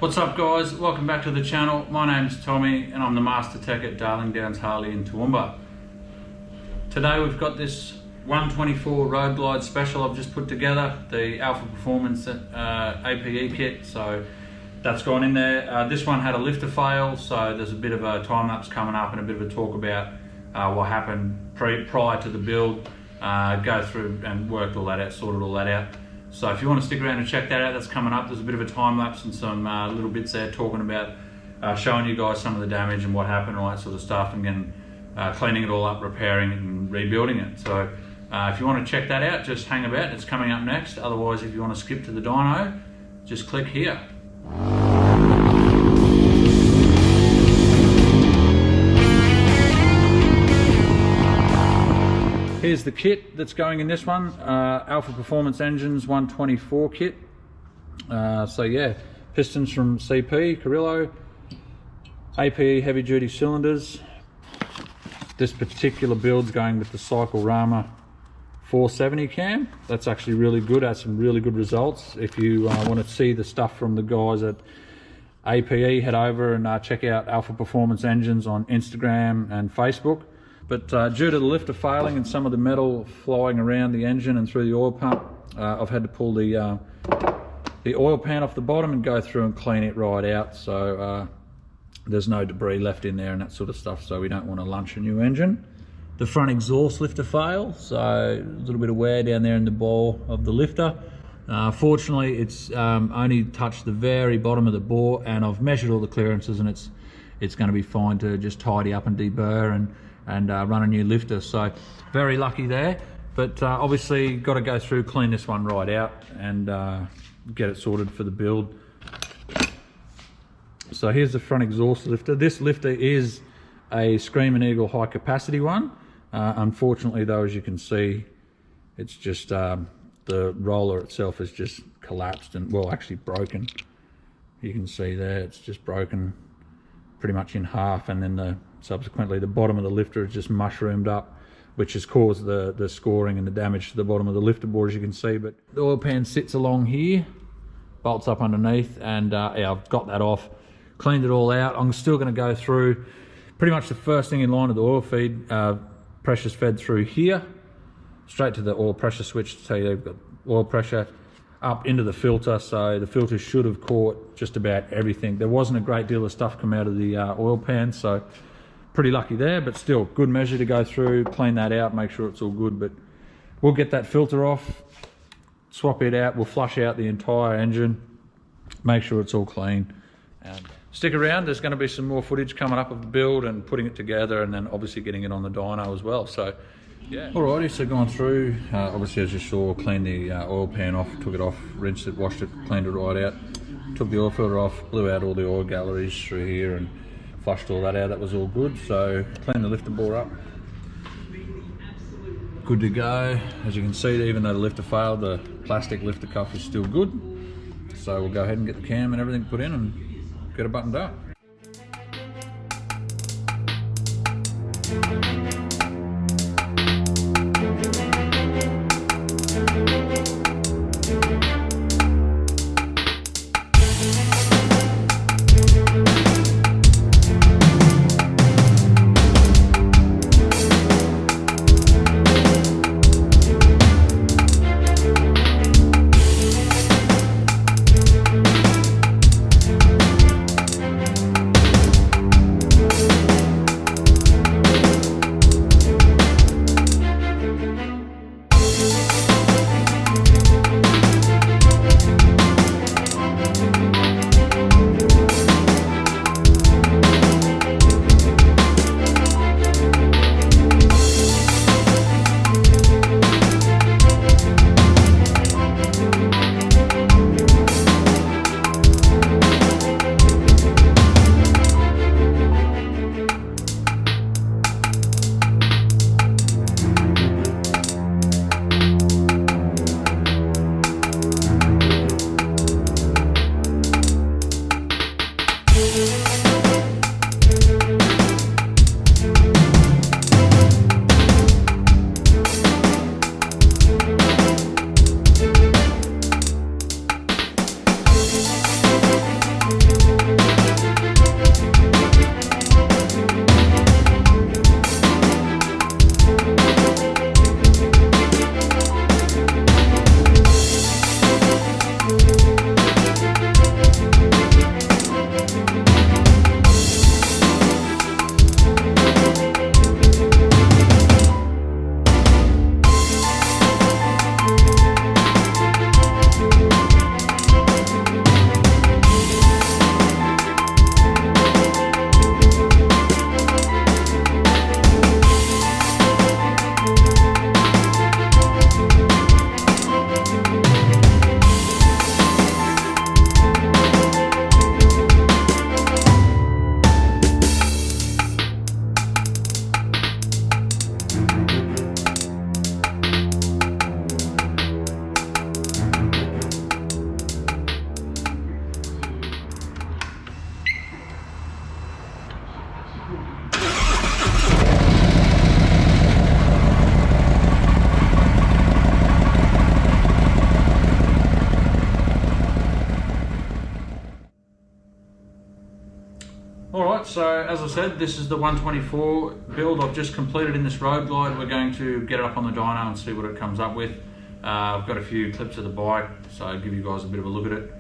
What's up guys, welcome back to the channel. My name's Tommy and I'm the Master Tech at Darling Downs Harley in Toowoomba. Today we've got this 124 Road Glide Special I've just put together, the Alpha Performance APE kit, so that's gone in there. This one had a lifter fail, so there's a bit of a time lapse coming up and a bit of a talk about what happened prior to the build. Go through and worked all that out, sorted all that out. So if you want to stick around and check that out, that's coming up. There's a bit of a time lapse and some little bits there talking about showing you guys some of the damage and what happened, all that sort of stuff, and then cleaning it all up, repairing it and rebuilding it. So if you want to check that out, just hang about, it's coming up next. Otherwise, if you want to skip to the dyno, just click here. Here's the kit that's going in this one, Alpha Performance Engines 124 kit. So yeah, pistons from CP, Carrillo, APE heavy duty cylinders. This particular build's going with the Cyclerama 470 cam. That's actually really good, has some really good results. If you want to see the stuff from the guys at APE, head over and check out Alpha Performance Engines on Instagram and Facebook. But due to the lifter failing and some of the metal flowing around the engine and through the oil pump, I've had to pull the oil pan off the bottom and go through and clean it right out, so there's no debris left in there and that sort of stuff, so we don't want to lunch a new engine. The front exhaust lifter failed, so a little bit of wear down there in the bore of the lifter. Fortunately, it's only touched the very bottom of the bore, and I've measured all the clearances, and it's going to be fine to just tidy up and deburr and run a new lifter. So very lucky there, but obviously got to go through, clean this one right out and get it sorted for the build. So here's the front exhaust lifter. This lifter is a Screaming Eagle high capacity one. Unfortunately though, as you can see, it's just the roller itself has just collapsed and, well, actually broken. You can see there, it's just broken pretty much in half, and then subsequently the bottom of the lifter is just mushroomed up, which has caused the scoring and the damage to the bottom of the lifter board, as you can see. But the oil pan sits along here, bolts up underneath, and yeah, I've got that off, cleaned it all out. I'm still going to go through pretty much the first thing in line of the oil feed. Pressure's fed through here, straight to the oil pressure switch to tell you they've got oil pressure, up into the filter, so the filter should have caught just about everything. There wasn't a great deal of stuff come out of the oil pan, so pretty lucky there, but still good measure to go through, clean that out, make sure it's all good. But we'll get that filter off, swap it out, we'll flush out the entire engine, make sure it's all clean, and stick around. There's going to be some more footage coming up of the build and putting it together, and then obviously getting it on the dyno as well. So yeah. Alrighty, so gone through, obviously as you saw, cleaned the oil pan off, took it off, rinsed it, washed it, cleaned it right out, took the oil filter off, blew out all the oil galleries through here and flushed all that out. That was all good. So cleaned the lifter bore up, good to go. As you can see, even though the lifter failed, the plastic lifter cuff is still good. So we'll go ahead and get the cam and everything put in and get it buttoned up. Alright, so as I said, this is the 124 build I've just completed in this road glide. We're going to get it up on the dyno and see what it comes up with. I've got a few clips of the bike, so I'll give you guys a bit of a look at it.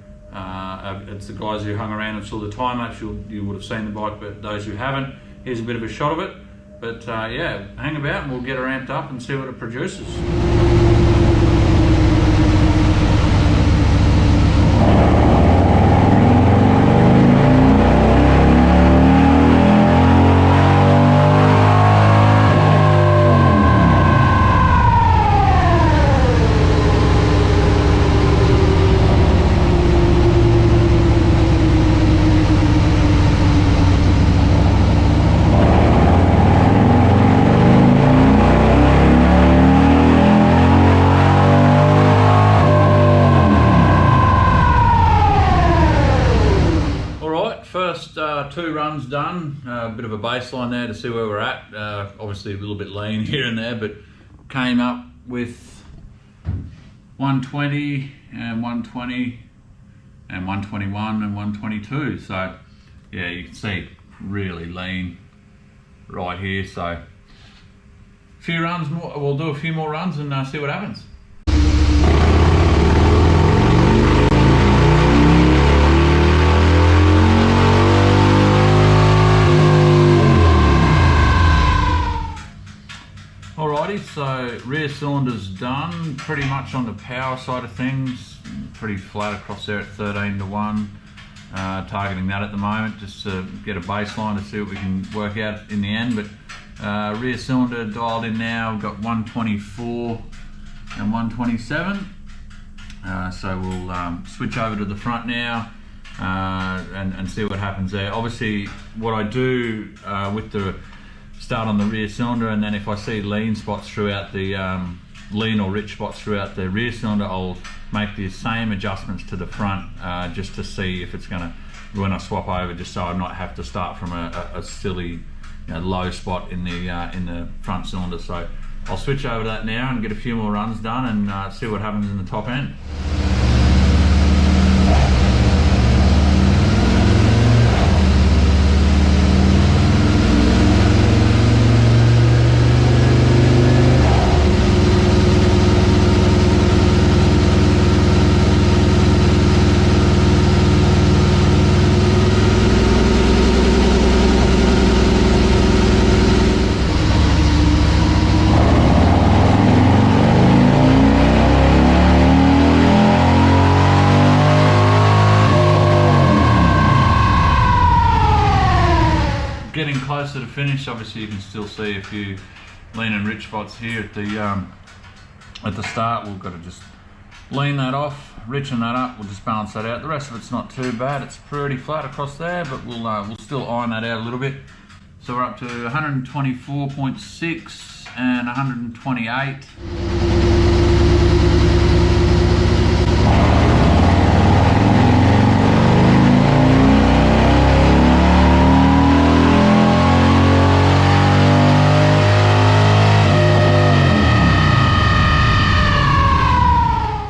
It's the guys who hung around and saw the time lapse, you would have seen the bike, but those who haven't, here's a bit of a shot of it. But yeah, hang about and we'll get it ramped up and see what it produces. First 2 runs done, a bit of a baseline there to see where we're at. Obviously a little bit lean here and there, but came up with 120 and 120 and 121 and 122. So yeah, you can see really lean right here. So a few runs more, we'll do a few more runs and see what happens. Alrighty, so rear cylinder's done, pretty much on the power side of things, pretty flat across there at 13 to 1, targeting that at the moment just to get a baseline to see what we can work out in the end. But rear cylinder dialed in now, we've got 124 and 127, so we'll switch over to the front now and see what happens there. Obviously what I do with the start on the rear cylinder, and then if I see lean spots throughout the lean or rich spots throughout the rear cylinder, I'll make the same adjustments to the front just to see if it's gonna, when I swap over, just so I not have to start from a silly low spot in the front cylinder. So I'll switch over to that now and get a few more runs done and see what happens in the top end. Getting closer to finish, obviously you can still see a few lean and rich spots here at the start. We've got to just lean that off, richen that up, we'll just balance that out. The rest of it's not too bad, it's pretty flat across there, but we'll still iron that out a little bit. So we're up to 124.6 and 128.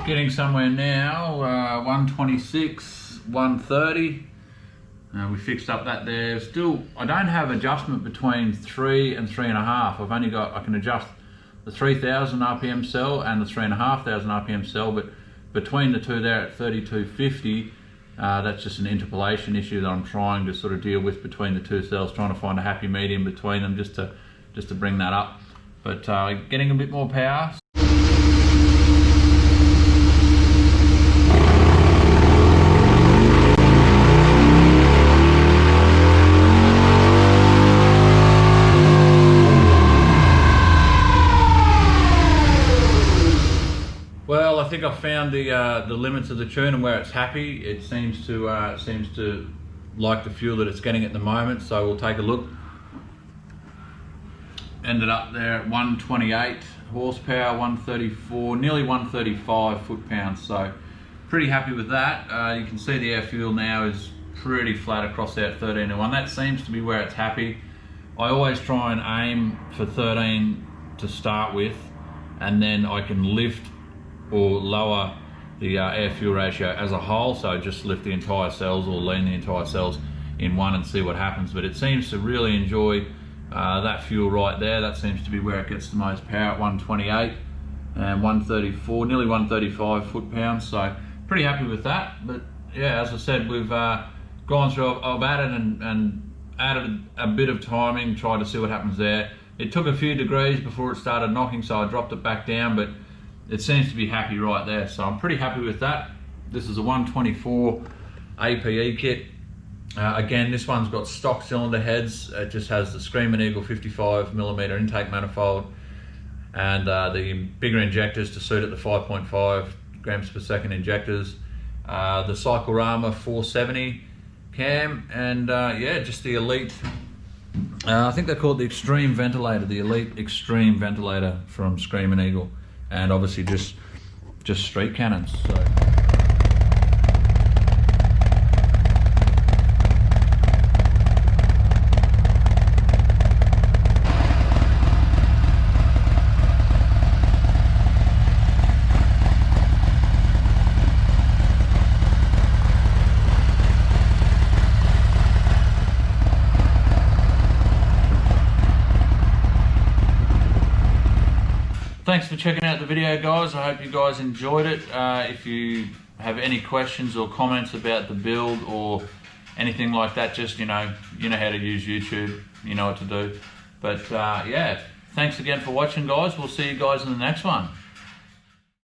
Getting somewhere now, 126, 130. We fixed up that there. Still, I don't have adjustment between 3 and 3.5. I've only got, I can adjust the 3,000 RPM cell and the 3,500 RPM cell, but between the two there at 3250, that's just an interpolation issue that I'm trying to sort of deal with between the two cells, trying to find a happy medium between them just to bring that up. But getting a bit more power. Well, I think I've found the limits of the tune and where it's happy. It seems to like the fuel that it's getting at the moment, so we'll take a look. Ended up there at 128 horsepower, 134, nearly 135 foot-pounds, so pretty happy with that. You can see the air fuel now is pretty flat across there at 13 to 1. That seems to be where it's happy. I always try and aim for 13 to start with, and then I can lift or lower the air fuel ratio as a whole, so just lift the entire cells or lean the entire cells in one and see what happens. But it seems to really enjoy that fuel right there. That seems to be where it gets the most power at 128 and 134, nearly 135 foot-pounds. So pretty happy with that. But yeah, as I said, we've gone through, I've added and added a bit of timing, tried to see what happens there. It took a few degrees before it started knocking, so I dropped it back down, but it seems to be happy right there. So I'm pretty happy with that. This is a 124 APE kit. Again, this one's got stock cylinder heads. It just has the Screaming Eagle 55mm intake manifold and the bigger injectors to suit it, the 5.5 grams per second injectors. The Cyclerama 470 cam, and yeah, just the Elite, I think they call it the Extreme Ventilator, the Elite Extreme Ventilator from Screaming Eagle, and obviously just street cannons. So. Thanks for checking out the video, guys. I hope you guys enjoyed it. If you have any questions or comments about the build or anything like that, just you know how to use YouTube, you know what to do. But yeah, thanks again for watching, guys. We'll see you guys in the next one.